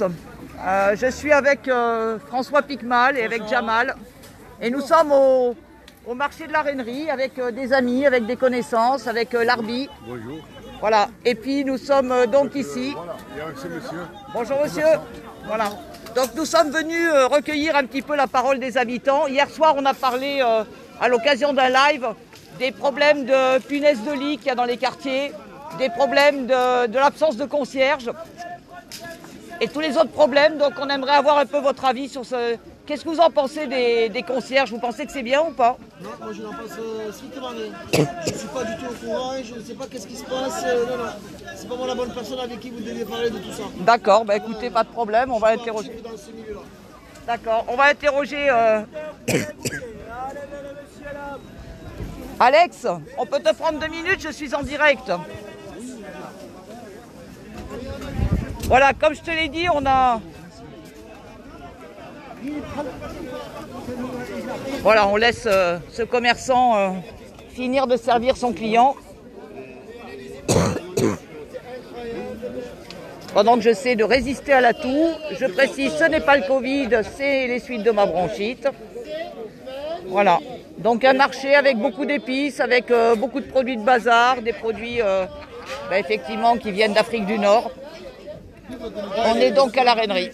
Alex. Je suis avec François Picmal et avec Jamal. Et nous sommes au marché de la Rennerie avec des amis, avec des connaissances, avec Larbi. Bonjour. Voilà. Et puis nous sommes donc ici. Voilà. Et avec ce monsieur. Bonjour monsieur. Voilà. Donc nous sommes venus recueillir un petit peu la parole des habitants. Hier soir, on a parlé à l'occasion d'un live des problèmes de punaises de lit qu'il y a dans les quartiers, des problèmes de l'absence de concierge et tous les autres problèmes. Donc on aimerait avoir un peu votre avis sur ce... Qu'est-ce que vous en pensez des concierges? Vous pensez que c'est bien ou pas? Non, moi je n'en pense strictement rien. Je ne suis pas du tout au courant, je ne sais pas qu'est-ce qui se passe. Non, non, c'est pas moi la bonne personne avec qui vous devez parler de tout ça. D'accord, bah écoutez, pas de problème, on va interroger. D'accord, on va interroger... Alex, on peut te prendre 2 minutes, je suis en direct. Voilà, comme je te l'ai dit, on a... Voilà, on laisse ce commerçant finir de servir son client. Pendant que j'essaie de résister à la toux, je précise, ce n'est pas le Covid, c'est les suites de ma bronchite. Voilà, donc un marché avec beaucoup d'épices, avec beaucoup de produits de bazar, des produits effectivement qui viennent d'Afrique du Nord. On est donc à la Rennerie.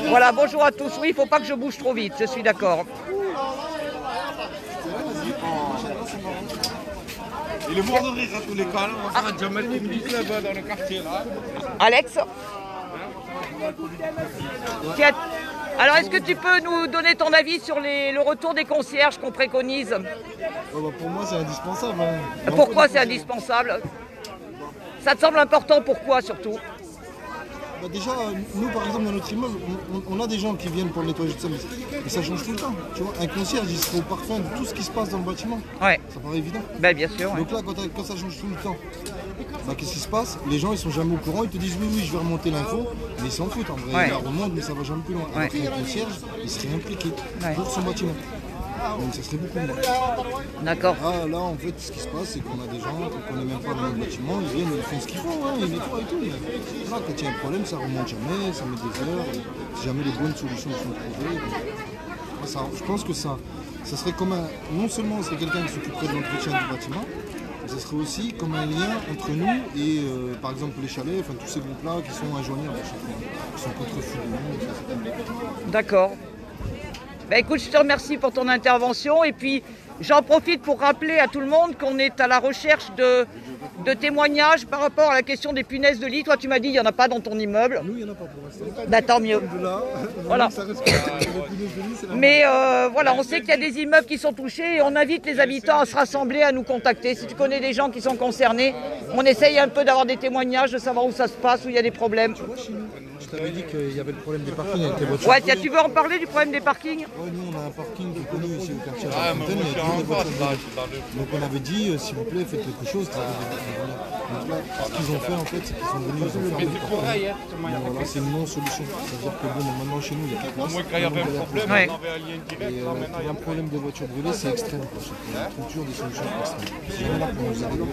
Voilà, bonjour à tous. Oui, il ne faut pas que je bouge trop vite, je suis d'accord. Il est mort de rire à tous les cas. On va déjà mettre une bise là-bas dans le quartier là. Alex, alors est-ce que tu peux nous donner ton avis sur le retour des concierges qu'on préconise? Pour moi c'est indispensable. Pourquoi c'est indispensable? Ça te semble important, pourquoi surtout? Déjà, nous par exemple dans notre immeuble, on a des gens qui viennent pour le nettoyage de ça, mais ça change tout le temps. Tu vois, un concierge il serait au parfum de tout ce qui se passe dans le bâtiment. Ouais. Ça paraît évident. Ben, bien sûr. Ouais. Donc là, quand ça change tout le temps, qu'est-ce qui se passe? Les gens ils sont jamais au courant, ils te disent oui, je vais remonter l'info, mais ils s'en foutent en vrai. Ouais. Ils remontent, mais ça va jamais plus loin. Alors qu'un concierge, il serait impliqué pour son bâtiment. Donc ça serait beaucoup mieux. D'accord. Ah, là, en fait, ce qui se passe, c'est qu'on a des gens qu'on ne connaît même pas dans le bâtiment, ils viennent, ils font ce qu'ils font, hein, ils nettoient et tout. Mais là, quand il y a un problème, ça remonte jamais, ça met des heures, si jamais les bonnes solutions sont trouvées. Donc, ça, je pense que ça serait comme un... Non seulement c'est quelqu'un qui s'occuperait de l'entretien du bâtiment, mais ça serait aussi comme un lien entre nous et, par exemple, les chalets, enfin tous ces groupes-là qui sont injoignables à chaque fois, qui sont contre fou. D'accord. Ben écoute, je te remercie pour ton intervention et puis j'en profite pour rappeler à tout le monde qu'on est à la recherche de témoignages par rapport à la question des punaises de lit. Toi, tu m'as dit qu'il n'y en a pas dans ton immeuble. Nous, il n'y en a pas pour l'instant. Ben, tant mieux. Voilà. Mais voilà, on sait qu'il y a des immeubles qui sont touchés et on invite les habitants à se rassembler, à nous contacter. Si tu connais des gens qui sont concernés, on essaye un peu d'avoir des témoignages, de savoir où ça se passe, où il y a des problèmes. Je t'avais dit qu'il y avait le problème des parkings avec les voitures. Ouais, tiens, tu veux en parler du problème des parkings? Ouais, nous on a un parking qui est connu ici au quartier de la Fontaine, il y a toujours des voitures. Donc on avait dit, s'il vous plaît, faites quelque chose. Donc là, ce qu'ils ont fait en fait, c'est qu'ils sont venus, ils ont fermé le parking. Voilà, c'est une non-solution. C'est-à-dire que bon, maintenant chez nous, il y a plus de place. Moi, quand il y avait un problème, Ouais. on avait un lien direct. Et pour un problème de voiture brûlée, c'est extrême. Quoi. On trouve toujours des solutions extrêmes. C'est vraiment là pour nous aider.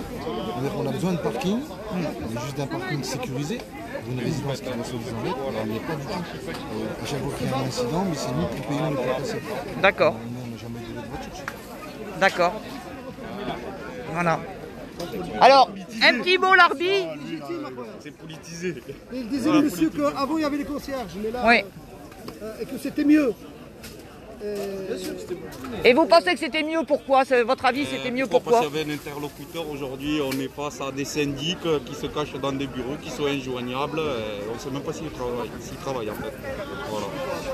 On a besoin de parking, mais juste d'un parking sécurisé. D'une résidence qui reçoit des enlettes, on n'y est pas du tout. À chaque fois qu'il y a un incident, mais c'est nous qui payons les propriétaires. D'accord. On n'a jamais donné de voiture. D'accord. Voilà. Alors, un petit mot, Larbi. C'est politisé. Il disait le monsieur qu'avant il y avait les concierges, mais là, Oui. et que c'était mieux. Et vous pensez que c'était mieux, pourquoi? Votre avis, c'était mieux, pourquoi? Parce qu'il y avait un interlocuteur. Aujourd'hui, on est face à des syndics qui se cachent dans des bureaux, qui sont injoignables. On ne sait même pas s'ils travaillent en fait. Voilà.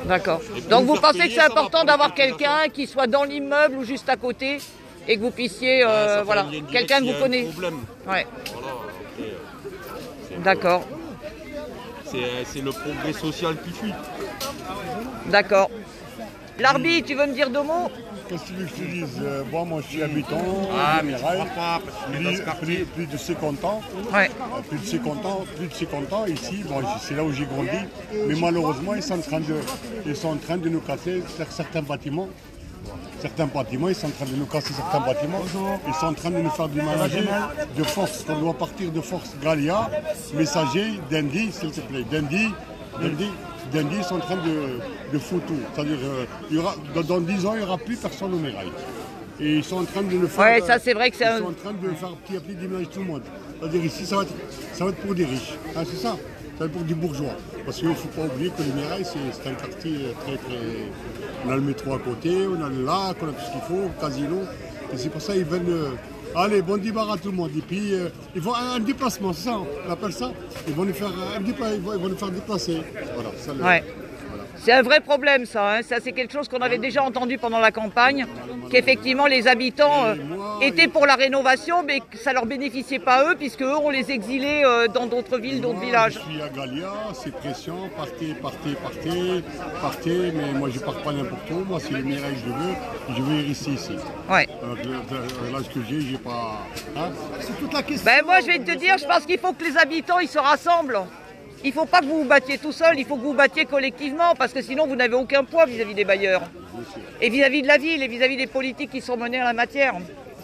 D'accord. Et puis Donc nous vous faire pensez payer, que c'est ça va important pour d'avoir les quelqu'un qui soit dans l'immeuble ou juste à côté et que vous puissiez, Ça fait voilà, un lien direct quelqu'un que s'il y vous a un connaissez. problème. Ouais. Voilà. Après, D'accord. c'est le progrès social qui fuit. D'accord. Larbi, tu veux me dire 2 mots? Qu'est-ce que tu veux que je te dise? Moi, je suis habitant Ah, mais tu général, crois pas, parce qu'on est dans ce quartier. plus de 50 ans. Ouais. Plus de 50 ans ici, bon, c'est là où j'ai grandi. Mais malheureusement, ils sont en train de nous casser certains bâtiments. certains bâtiments, ils sont en train de nous casser certains bâtiments. Ils sont en train de nous faire déménager de force. On doit partir de force Galia, Messager, Dendi, s'il te plaît. Dendi, ils sont en train de foutre tout. C'est-à-dire, dans 10 ans, il n'y aura plus personne au Mirail. Et ils sont en train de le faire. Ouais, ça c'est vrai que c'est Ils sont en train de faire petit à petit déménager tout le monde. C'est-à-dire ici, ça va être pour des riches. Ah, c'est ça. Ça va être pour des bourgeois. Parce qu'il ne faut pas oublier que le Mirail, c'est un quartier très. On a le métro à côté, on a le lac, on a tout ce qu'il faut, casino. Et c'est pour ça qu'ils veulent. Allez, bon débarras à tout le monde. Et puis, ils font un déplacement, c'est ça, on appelle ça. Ils vont nous faire déplacer. Voilà, ça, Ouais. C'est un vrai problème ça, hein. Ça c'est quelque chose qu'on avait déjà entendu pendant la campagne, qu'effectivement les habitants étaient pour la rénovation mais que ça ne leur bénéficiait pas eux puisque eux on les exilait dans d'autres villes, d'autres villages. Je suis à Galia, c'est pression, partez, mais moi je pars pas n'importe où, moi c'est le Mirail que je veux ici. Ouais. L'âge que j'ai pas... Hein? C'est toute la question. Ben moi je vais te dire, je pense qu'il faut que les habitants ils se rassemblent. Il ne faut pas que vous vous battiez tout seul, il faut que vous vous battiez collectivement, parce que sinon vous n'avez aucun poids vis-à-vis des bailleurs. Et vis-à-vis de la ville, et vis-à-vis des politiques qui sont menés en la matière.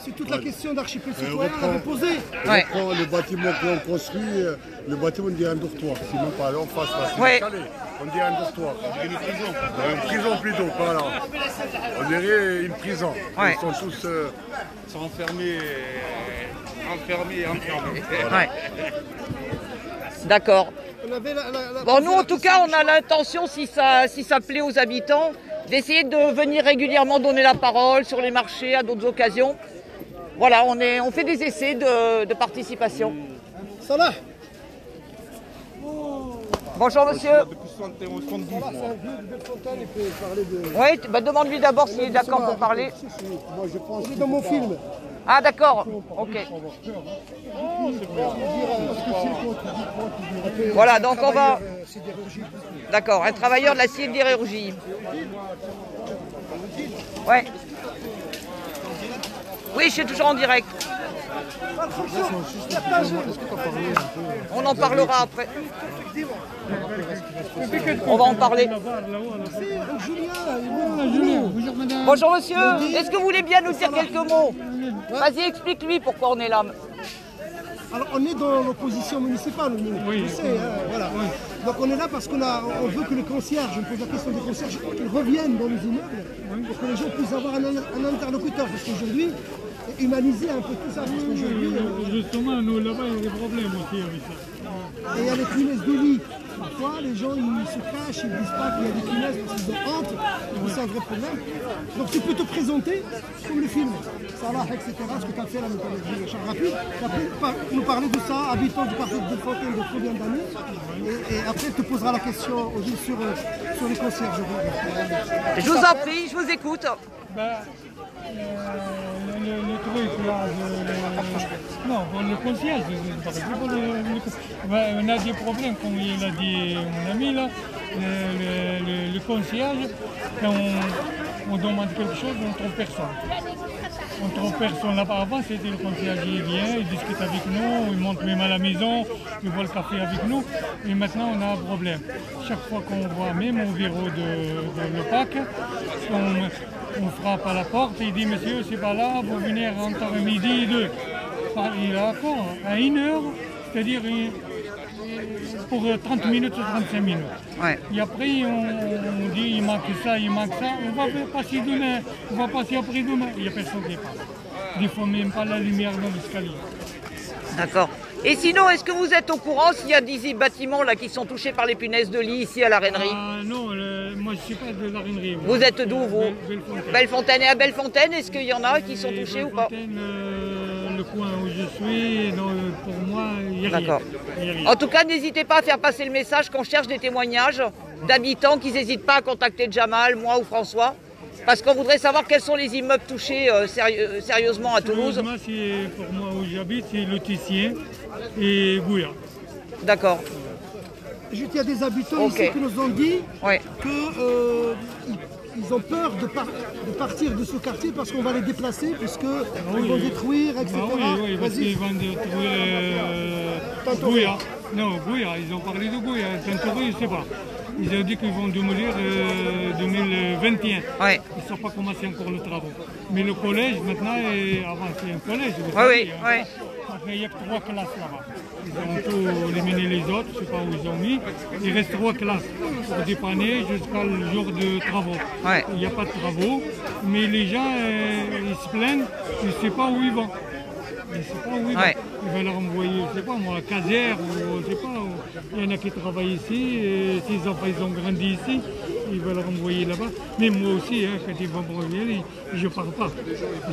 C'est toute la question d'archipel citoyen à vous poser. Ouais. Le bâtiment qu'on construit, le bâtiment on dirait un dortoir, c'est même pas en face, là, c'est Ouais. chalet. On dirait un dortoir, on dirait une prison. Une prison plutôt, voilà. On dirait une prison. Ouais. Ils sont tous Sont enfermés. Ouais. D'accord. On avait Bon, nous, en tout cas, on a l'intention, si ça plaît aux habitants, d'essayer de venir régulièrement donner la parole sur les marchés à d'autres occasions. Voilà, on fait des essais de participation. Salah. Bonjour, monsieur. Depuis 71, 72 mois. Oui, bah, demande-lui d'abord s'il est d'accord pour parler. C'est dans mon film. Ah, d'accord. Ok. Voilà, donc on va... D'accord, un travailleur de la sidérurgie. Ouais. Oui, je suis toujours en direct. On en parlera après. On va en parler. Bonjour monsieur, est-ce que vous voulez bien nous dire quelques mots? Vas-y, explique-lui pourquoi on est là. Alors on est dans l'opposition municipale, tu sais, hein, voilà. Donc on est là parce qu'on veut que les concierges, je me pose la question des concierges, qu'ils reviennent dans les immeubles pour que les gens puissent avoir un interlocuteur. Parce qu'aujourd'hui, humaniser un peu tout ça. Parce qu'aujourd'hui, justement, nous là-bas, il y a des problèmes aussi avec ça. et il y a les punaises de lit. Parfois, les gens ils se cachent, ils ne disent pas qu'il y a des punaises parce qu'ils ont honte. C'est un vrai problème. Donc tu peux te présenter comme le film. Salah, etc. Ce que tu as fait là, nous Charles Rapide. Tu as pu nous parler de ça, habitant du quartier de Bellefontaine de combien d'années. Et après, tu te poseras la question aussi sur les concierges. Je vous en prie, je vous écoute. Le truc là, non, pour le concierge, on a des problèmes, comme il a dit mon ami là, le concierge, quand on demande quelque chose, on ne trouve personne. On ne trouve personne là avant, c'était le concierge, il vient, il discute avec nous, il monte même à la maison, il boit le café avec nous, et maintenant on a un problème. Chaque fois qu'on voit même au bureau de l'OPAC, on frappe à la porte et il dit monsieur c'est pas là, vous venez entre midi et 2. Il a encore à 1 heure, c'est-à-dire pour 30 minutes ou 35 minutes. Ouais. Et après on dit il manque ça, on va passer demain, on va passer après demain. Il n'y a personne qui passe. Des fois même pas la lumière dans l'escalier. D'accord. Et sinon, est-ce que vous êtes au courant s'il y a des bâtiments là qui sont touchés par les punaises de lit ici à la Rainerie? Non, moi je ne suis pas de la Rainerie. Vous êtes d'où vous? Bellefontaine. Bellefontaine. Et à Bellefontaine, est-ce qu'il y en a qui sont touchés ou pas? Le coin où je suis, non, pour moi, il n'y a rien. D'accord. Il y a rien. En tout cas, n'hésitez pas à faire passer le message qu'on cherche des témoignages d'habitants qui n'hésitent pas à contacter Jamal, moi ou François. Parce qu'on voudrait savoir quels sont les immeubles touchés sérieusement à Toulouse. C'est pour moi où j'habite, c'est le Tessier et Gouya. D'accord. Il y a des habitants ici qui nous ont dit Ouais. qu'ils ont peur de partir de ce quartier parce qu'on va les déplacer, puisqu'ils vont détruire, etc. Oui, parce qu'ils vont détruire Gouya. Non, Gouya, ils ont parlé de Gouya. Tintoret, je ne sais pas. Ils ont dit qu'ils vont démolir 2021. Ouais. Ils ne sont pas commencé encore les travaux. Mais le collège, maintenant, avant c'est un collège. vous Oui, savez, oui, hein. oui. Après, il n'y a que 3 classes là-bas. Ils ont tout éliminé les autres, je ne sais pas où ils ont mis. Il reste 3 classes pour dépanner jusqu'à le jour de travaux. Ouais. Il n'y a pas de travaux, mais les gens, ils se plaignent, ils ne savent pas où ils vont. Ils ne savent pas où ils Ouais. vont. Ils veulent leur envoyer, je ne sais pas moi, à Casères, ou je ne sais pas. Il y en a qui travaillent ici, et ses enfants ils ont grandi ici, ils veulent leur envoyer là-bas. Mais moi aussi, hein, quand ils vont me revenir, je ne pars pas.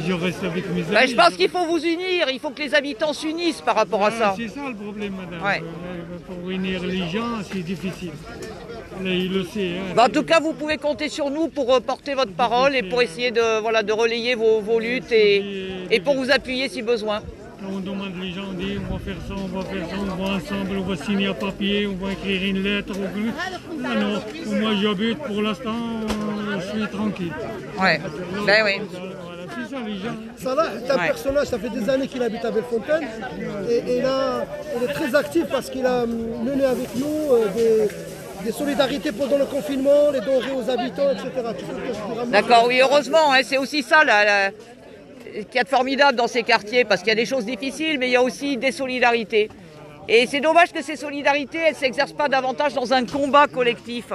Je reste avec mes amis. Ben, je pense qu'il faut vous unir, il faut que les habitants s'unissent par rapport à ça. C'est ça le problème, madame. Ouais. Pour unir les gens, c'est difficile. Là, il le sait. Hein. Ben, en tout cas, vous pouvez compter sur nous pour porter votre parole et pour essayer de, voilà, de relayer vos luttes et pour vous appuyer si besoin. On demande les gens, on dit on va faire ça, on va faire ça, on va ensemble, on va signer un papier, on va écrire une lettre. Ah non, moi j'habite pour l'instant, je suis tranquille. Ouais, ben oui. Voilà, c'est ça les gens. Salah est un Ouais. personnage, ça fait des années qu'il habite à Bellefontaine et là, il est très actif parce qu'il a mené avec nous des solidarités pendant le confinement, les denrées aux habitants, etc. Tout ce que je dirais. D'accord, oui, heureusement, hein, c'est aussi ça ce qu'il y a de formidable dans ces quartiers, parce qu'il y a des choses difficiles, mais il y a aussi des solidarités. Et c'est dommage que ces solidarités, elles ne s'exercent pas davantage dans un combat collectif.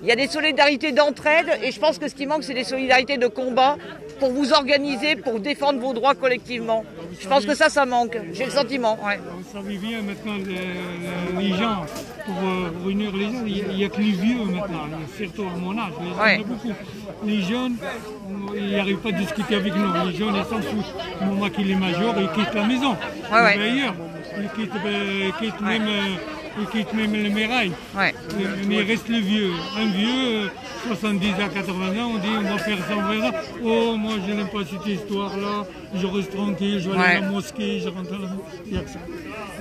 Il y a des solidarités d'entraide, et je pense que ce qui manque, c'est des solidarités de combat pour vous organiser, pour défendre vos droits collectivement. Je pense que ça manque, j'ai le sentiment. Ouais. Vous savez bien maintenant, les gens, pour réunir les gens, il n'y a que les vieux maintenant, surtout à mon âge. Les gens, Ouais. il y en a beaucoup. Les jeunes, ils n'arrivent pas à discuter avec nous. Les jeunes, ils s'en foutent. Mon mari, il est major, il quitte la maison. Ouais, ouais. Il va ailleurs. Il quitte même le mérail. Ouais. Mais il reste le vieux. Un vieux, 70 à 80 ans, on dit on va faire ça, on va faire ça. Oh, moi je n'aime pas cette histoire-là, je reste tranquille, je vais aller à la mosquée, je rentre à la mosquée. Il y a que ça.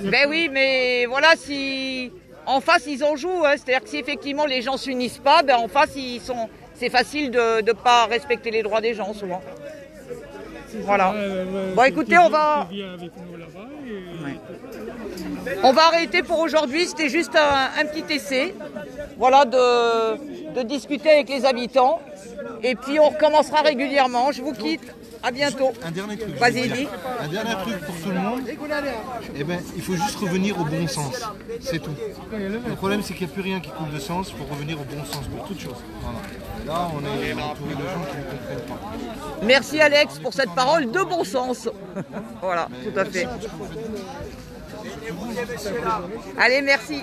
Ben oui, mais voilà, si en face ils en jouent, hein. C'est-à-dire que si effectivement les gens s'unissent pas, ben en face c'est facile de ne pas respecter les droits des gens souvent. Voilà. Bon, écoutez, on va arrêter pour aujourd'hui. C'était juste un petit essai, voilà, de discuter avec les habitants. Et puis on recommencera régulièrement. Je vous quitte. À bientôt. Un dernier truc. Vas-y, dis. Un dernier truc pour tout le monde. Eh ben, il faut juste revenir au bon sens. C'est tout. Le problème, c'est qu'il n'y a plus rien qui coule de sens. Il faut revenir au bon sens pour toute chose. Voilà. Là, on est entouré de gens qui ne comprennent pas. Merci Alex pour cette parole de bon sens. Voilà, tout à fait. Allez, merci.